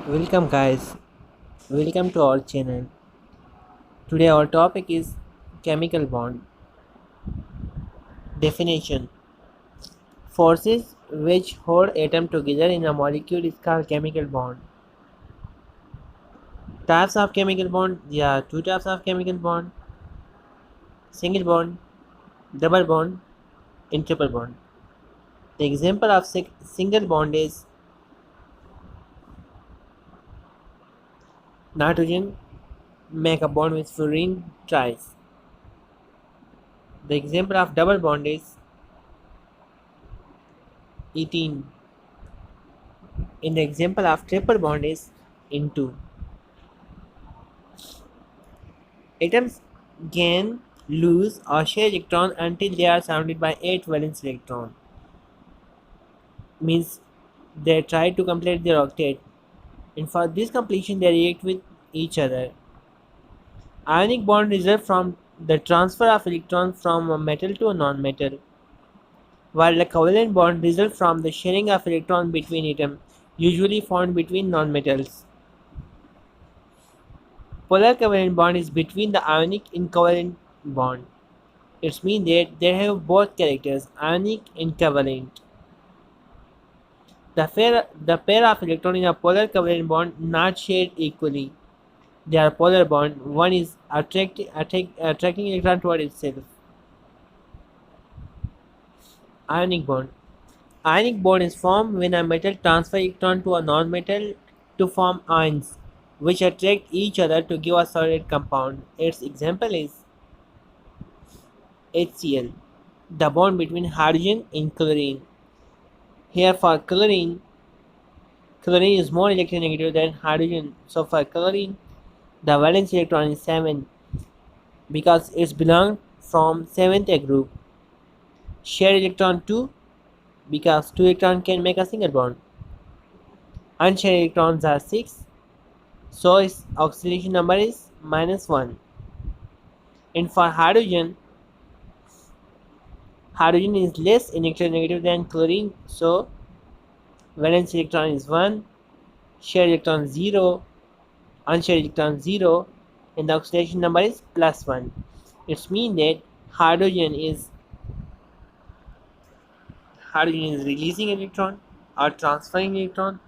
Welcome guys, welcome to our channel. Today our topic is chemical bond. Definition: forces which hold atom together in a molecule is called chemical bond. Types of chemical bond: there are two types of chemical bond: single bond, double bond, and triple bond. The example of single bond is nitrogen make a bond with fluorine twice. The example of double bond is ethene. In the example of triple bond is into. Atoms gain, lose, or share electron until they are surrounded by 8 valence electron. Means they try to complete their octet, and for this completion they react with each other. Ionic bond result from the transfer of electron from a metal to a non-metal, while the covalent bond result from the sharing of electron between atoms, usually found between non-metals. Polar covalent bond is between the ionic and covalent bond. It means that they have both characters, ionic and covalent. The pair of electrons in a polar covalent bond not shared equally. They are polar bond. One is attracting electron toward itself. Ionic bond. Ionic bond is formed when a metal transfers electron to a non-metal to form ions, which attract each other to give a solid compound. Its example is HCl, the bond between hydrogen and chlorine. Here for chlorine is more electronegative than hydrogen. So for chlorine, the valence electron is 7 because it belongs from 7th group. Shared electron 2 because 2 electrons can make a single bond. Unshared electrons are 6, so its oxidation number is -1. And for hydrogen is less electronegative than chlorine, so valence electron is 1, shared electron 0, unshared electron 0, and the oxidation number is +1. It means that hydrogen is hydrogen is releasing electron or transferring electron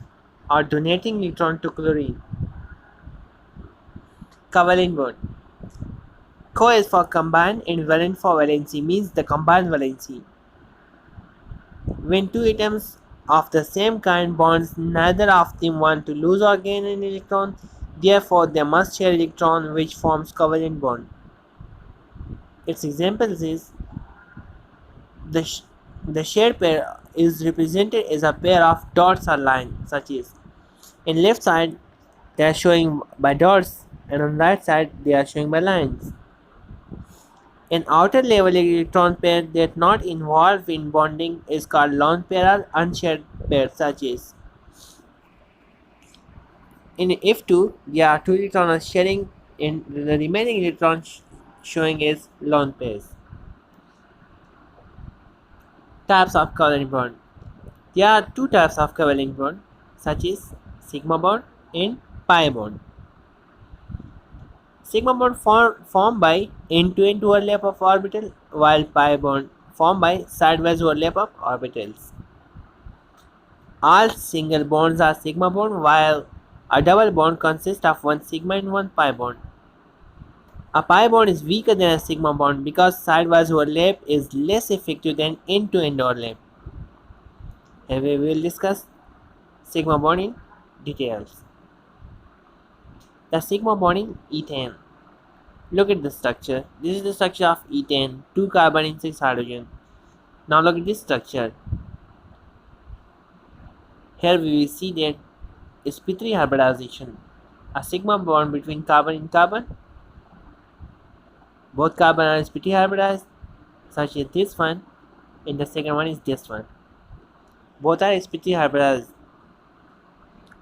or donating electron to chlorine. Covalent bond. Co is for combined and valent for valency, means the combined valency. When two atoms of the same kind bonds, neither of them want to lose or gain an electron, therefore they must share electron, which forms covalent bond. Its examples is the, sh- the shared pair is represented as a pair of dots or lines, such as in left side they are showing by dots and on right side they are showing by lines. An outer level electron pair that not involved in bonding is called lone pair or unshared pair, such as in F2 there are two electrons sharing and the remaining electrons showing as lone pairs. Types of covalent bond. There are two types of covalent bond, such as sigma bond and pi bond. Sigma bond formed by end-to-end overlap of orbital, while pi bond formed by sidewise overlap of orbitals. All single bonds are sigma bond, while a double bond consists of one sigma and one pi bond. A pi bond is weaker than a sigma bond because sidewise overlap is less effective than end-to-end overlap. And we will discuss sigma bond in details. The sigma bond in ethane. Look at the structure. This is the structure of ethane, 2 carbon and 6 hydrogen. Now look at this structure. Here we will see that sp3 hybridization. A sigma bond between carbon and carbon. Both carbon are sp3 hybridized, such as this one, and the second one is this one. Both are sp3 hybridized.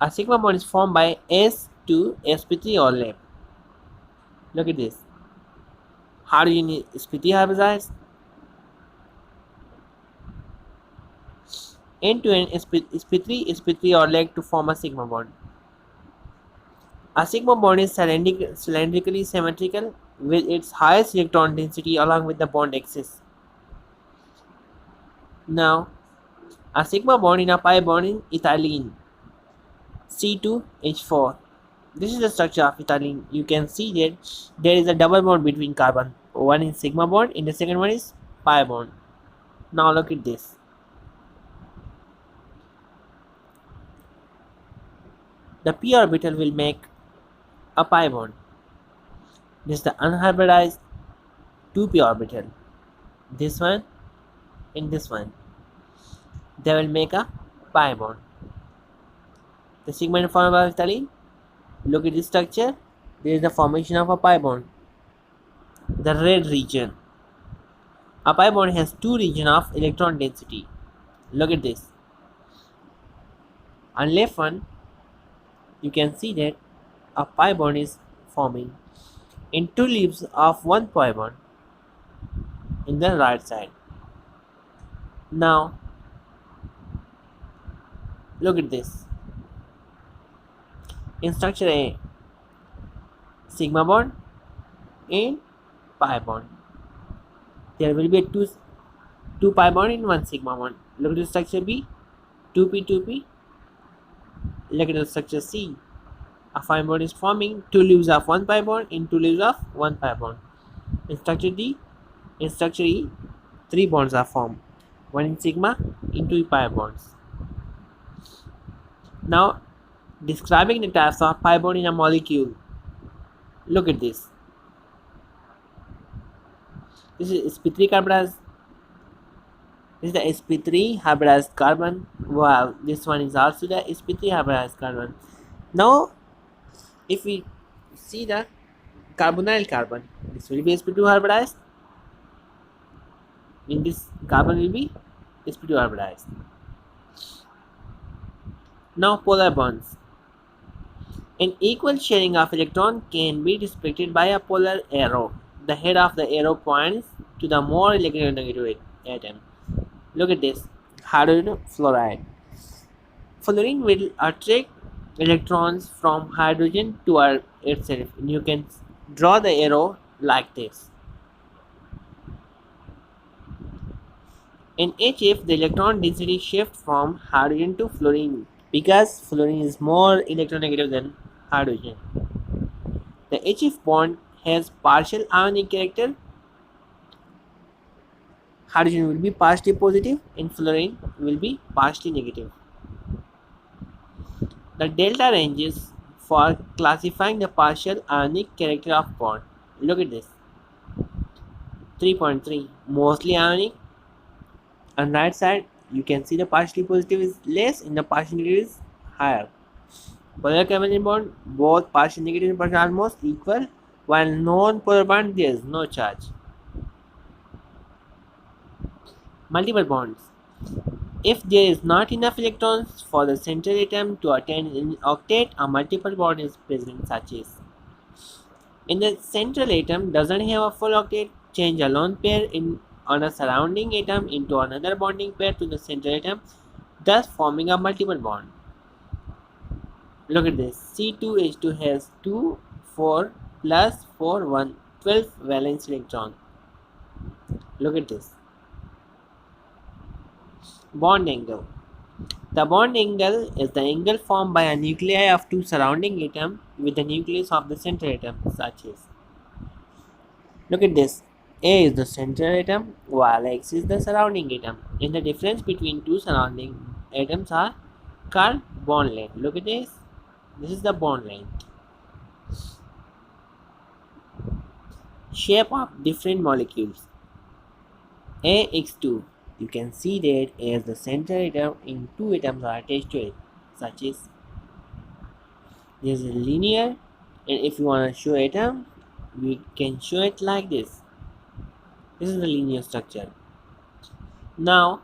A sigma bond is formed by S to sp3 overlap. Look at this. Hydrogen is sp3 hybridized. End to end sp3 overlap to form a sigma bond. A sigma bond is cylindrically symmetrical with its highest electron density along with the bond axis. Now, a sigma bond in a pi bond in ethylene C2H4. This is the structure of ethylene. You can see that there is a double bond between carbon. One is sigma bond and the second one is pi bond. Now look at this. The p orbital will make a pi bond. This is the unhybridized 2p orbital. This one and this one. They will make a pi bond. The sigma form of ethylene. Look at this structure. There is the formation of a pi bond. The red region. A pi bond has two regions of electron density. Look at this. On left one, you can see that a pi bond is forming in two leaves of one pi bond in the right side. Now, look at this. In structure A, sigma bond and pi bond. There will be two pi bond in one sigma bond. Look at the structure B, 2p. Look at the structure C. A pi bond is forming two leaves of one pi bond in two leaves of one pi bond. In structure D, in structure E, three bonds are formed. One in sigma in two pi bonds. Now, describing the types of pi bond in a molecule. Look at this. This is sp3 carbonized. This is the sp3 hybridized carbon. Wow, this one is also the sp3 hybridized carbon. Now, if we see the carbonyl carbon, this will be sp2 hybridized. In this carbon will be sp2 hybridized. Now, polar bonds. An equal sharing of electron can be depicted by a polar arrow. The head of the arrow points to the more electronegative atom. Look at this. Hydrogen fluoride. Fluorine will attract electrons from hydrogen toward itself. And you can draw the arrow like this. In HF, the electron density shifts from hydrogen to fluorine because fluorine is more electronegative than hydrogen. The HF bond has partial ionic character. Hydrogen will be partially positive and fluorine will be partially negative. The delta ranges for classifying the partial ionic character of bond. Look at this. 3.3 mostly ionic. On right side you can see the partially positive is less and the partially negative is higher. Polar covalent bond, both partially negative and partially almost equal, while non-polar bond there is no charge. Multiple bonds. If there is not enough electrons for the central atom to attain an octet, a multiple bond is present, such as in the central atom doesn't have a full octet, change a lone pair on a surrounding atom into another bonding pair to the central atom, thus forming a multiple bond. Look at this. C2H2 has 2, 4 plus 4, 1, 12 valence electron. Look at this. Bond angle. The bond angle is the angle formed by a nuclei of two surrounding atoms with the nucleus of the central atom, such as. Look at this. A is the central atom while X is the surrounding atom. And the difference between two surrounding atoms are called bond length. Look at this. This is the bond length. Shape of different molecules. AX2. You can see that as the central atom and two atoms are attached to it, such as there is a linear, and if you want to show atom, we can show it like this. This is the linear structure. Now,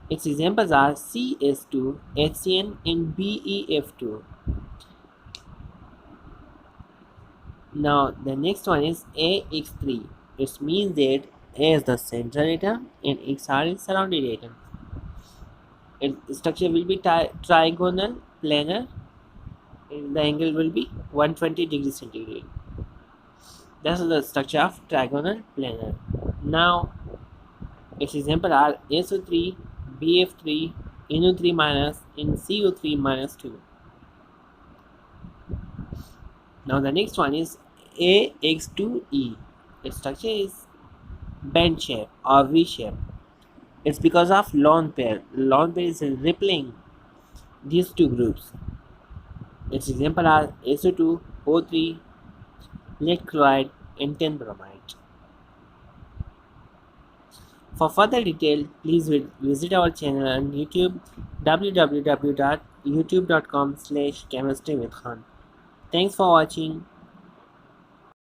its examples are CS2, HCN, and BeF2. Now, the next one is AX3. It means that A is the central atom and X are its surrounding atoms. Its structure will be trigonal, planar, the angle will be 120 degrees centigrade. That's the structure of trigonal planar. Now its example are SO3, BF3, NO3 minus, and CO3 minus 2. Now the next one is AX2E. Its structure is bend shape or V shape. It's because of lone pair. Lone pair is rippling these two groups. Its example are SO2, O3, lead chloride, and tin bromide. For further detail, please visit our channel on YouTube www.youtube.com/chemistry with Khan. Thanks for watching.